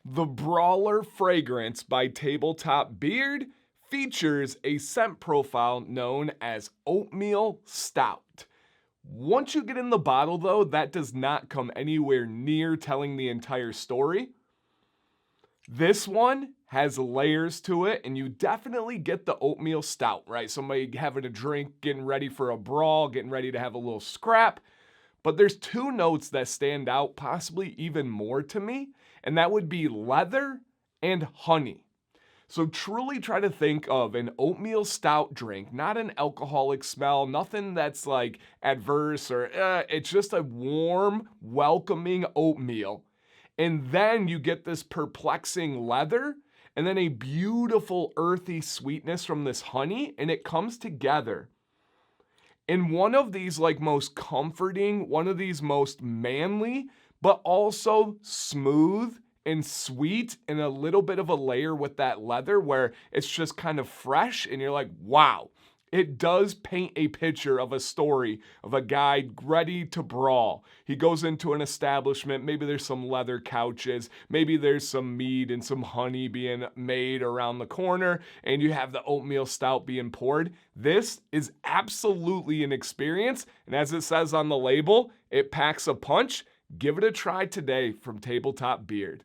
The Brawler fragrance by Tabletop Beard features a scent profile known as oatmeal stout. Once you get in the bottle though, that does not come anywhere near telling the entire story. This one has layers to it, and you definitely get the oatmeal stout, right? Somebody having a drink, getting ready for a brawl, getting ready to have a little scrap. But there's two notes that stand out, possibly even more to me, and that would be leather and honey. So truly try to think of an oatmeal stout drink, not an alcoholic smell, nothing that's like adverse or it's just a warm, welcoming oatmeal. And then you get this perplexing leather and then a beautiful earthy sweetness from this honey, and it comes together. In one of these like most comforting, one of these most manly, but also smooth and sweet and a little bit of a layer with that leather where it's just kind of fresh and you're like, wow. It does paint a picture of a story of a guy ready to brawl. He goes into an establishment, maybe there's some leather couches, maybe there's some mead and some honey being made around the corner, and you have the oatmeal stout being poured. This is absolutely an experience, and as it says on the label, it packs a punch. Give it a try today from Tabletop Beard.